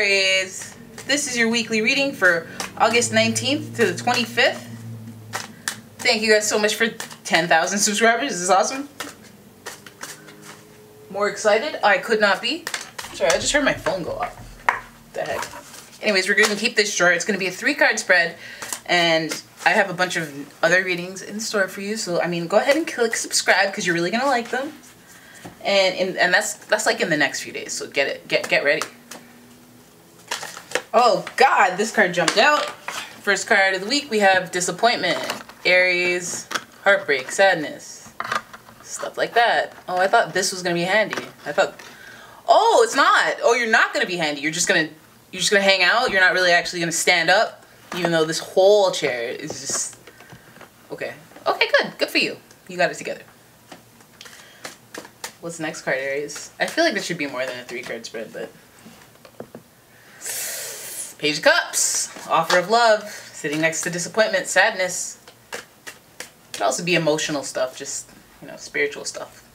Aries, this is your weekly reading for August 19th to the 25th. Thank you guys so much for 10,000 subscribers. This is awesome. More excited? I could not be. Sorry, I just heard my phone go off. What the heck? Anyways, we're going to keep this short. It's going to be a 3-card spread, and I have a bunch of other readings in store for you. So, I mean, go ahead and click subscribe because you're really going to like them. And that's like in the next few days. So get ready. Oh God, this card jumped out. First card of the week, we have disappointment, Aries, heartbreak, sadness, stuff like that. Oh, I thought this was gonna be handy. Oh, it's not. Oh, you're not gonna be handy. You're just gonna hang out. You're not really actually gonna stand up, even though this whole chair is just okay. Okay, good for you. You got it together. What's the next card, Aries? I feel like this should be more than a 3-card spread, but Page of Cups, offer of love, sitting next to disappointment, sadness. Could also be emotional stuff, just, you know, spiritual stuff.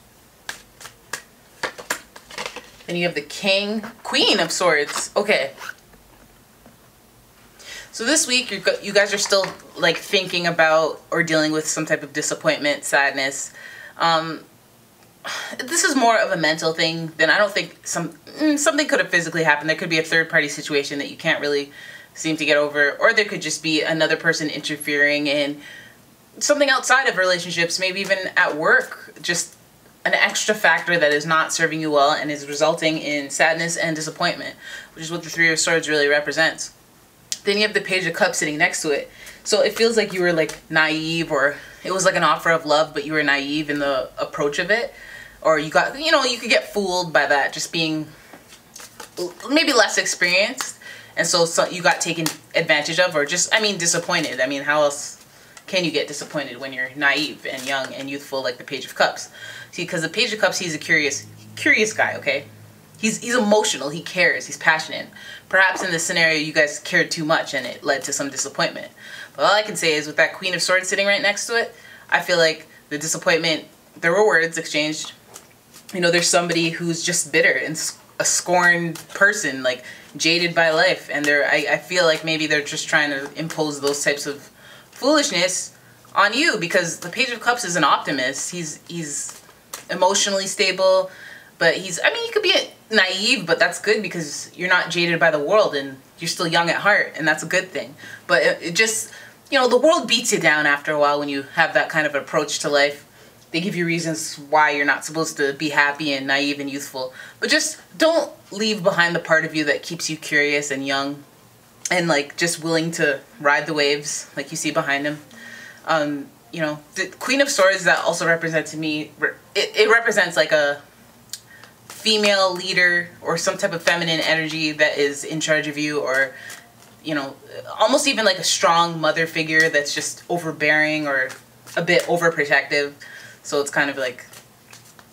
Then you have the Queen of Swords. Okay. So this week, you guys are still, like, thinking about or dealing with some type of disappointment, sadness. This is more of a mental thing than I don't think something could have physically happened. There could be a third-party situation that you can't really seem to get over, or there could just be another person interfering in something outside of relationships, maybe even at work, just an extra factor that is not serving you well and is resulting in sadness and disappointment, which is what the 3 of Swords really represents. Then you have the Page of Cups sitting next to it. So it feels like you were like naive, or it was like an offer of love, but you were naive in the approach of it. Or you got, you know, you could get fooled by that, just being maybe less experienced. And so you got taken advantage of, or just, I mean, disappointed. I mean, how else can you get disappointed when you're naive and young and youthful like the Page of Cups? See, because the Page of Cups, he's a curious guy, okay? He's emotional, he cares, he's passionate. Perhaps in this scenario, you guys cared too much and it led to some disappointment. But all I can say is with that Queen of Swords sitting right next to it, I feel like the disappointment, there were words exchanged. You know, there's somebody who's just bitter and a scorned person, like jaded by life. And I feel like maybe they're just trying to impose those types of foolishness on you, because the Page of Cups is an optimist. He's emotionally stable, but I mean, he could be naive, but that's good because you're not jaded by the world and you're still young at heart, and that's a good thing. But it just, you know, the world beats you down after a while when you have that kind of approach to life. They give you reasons why you're not supposed to be happy and naive and youthful. But just don't leave behind the part of you that keeps you curious and young and like just willing to ride the waves like you see behind him. You know, the Queen of Swords, that also represents to me, it represents like a female leader or some type of feminine energy that is in charge of you, or, you know, almost even like a strong mother figure that's just overbearing or a bit overprotective. So it's kind of like,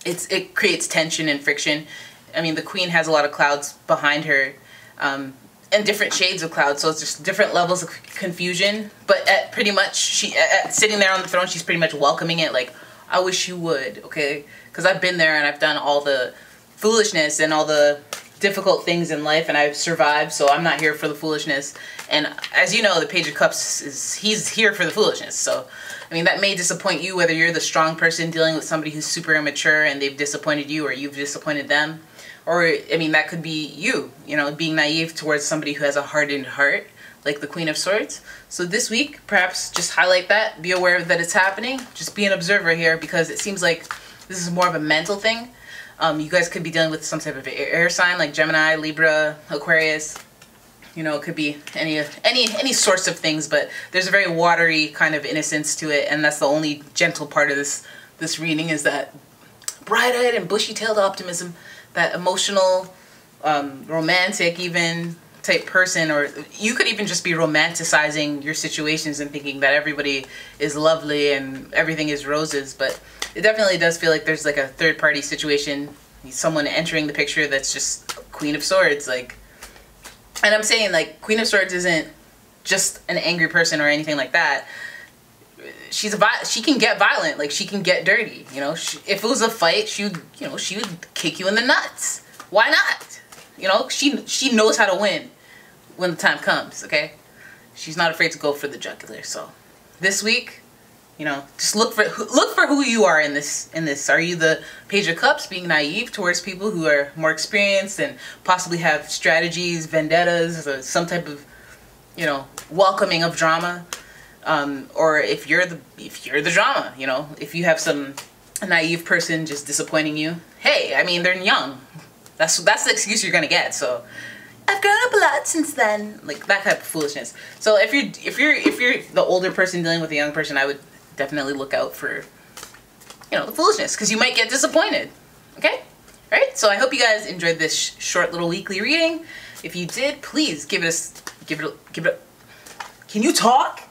it creates tension and friction. I mean, the Queen has a lot of clouds behind her, and different shades of clouds, so it's just different levels of confusion. But pretty much, sitting there on the throne, she's pretty much welcoming it, like, I wish you would, okay? Because I've been there and I've done all the foolishness and all the difficult things in life, and I've survived, so I'm not here for the foolishness. And as you know, the Page of Cups he's here for the foolishness. So I mean, that may disappoint you, whether you're the strong person dealing with somebody who's super immature and they've disappointed you, or you've disappointed them. Or, I mean, that could be you know, being naive towards somebody who has a hardened heart, like the Queen of Swords. So this week, perhaps just highlight that, be aware that it's happening, just be an observer here, because it seems like this is more of a mental thing. You guys could be dealing with some type of air sign, like Gemini, Libra, Aquarius. You know, it could be any sorts of things, but there's a very watery kind of innocence to it, and that's the only gentle part of this reading, is that bright-eyed and bushy-tailed optimism, that emotional, romantic even type person. Or you could even just be romanticizing your situations and thinking that everybody is lovely and everything is roses, but it definitely does feel like there's like a third-party situation, someone entering the picture that's just Queen of Swords, like. And I'm saying, like, Queen of Swords isn't just an angry person or anything like that. She can get violent, like, she can get dirty, you know. If it was a fight, she would kick you in the nuts. Why not? You know, she knows how to win when the time comes, okay? She's not afraid to go for the jugular. So this week, you know, just look for who you are in this. Are you the Page of Cups, being naive towards people who are more experienced and possibly have strategies, vendettas, or some type of, you know, welcoming of drama? Or if you're the drama, you know, if you have a naive person just disappointing you, hey, I mean, they're young. That's the excuse you're gonna get. So I've grown up a lot since then, like that type of foolishness. So if you're the older person dealing with a young person, I would definitely look out for, you know, the foolishness, because you might get disappointed. Okay, all right. So I hope you guys enjoyed this short little weekly reading. If you did, please give it. Can you talk?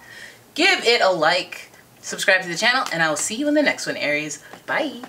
Give it a like. Subscribe to the channel, and I will see you in the next one, Aries. Bye.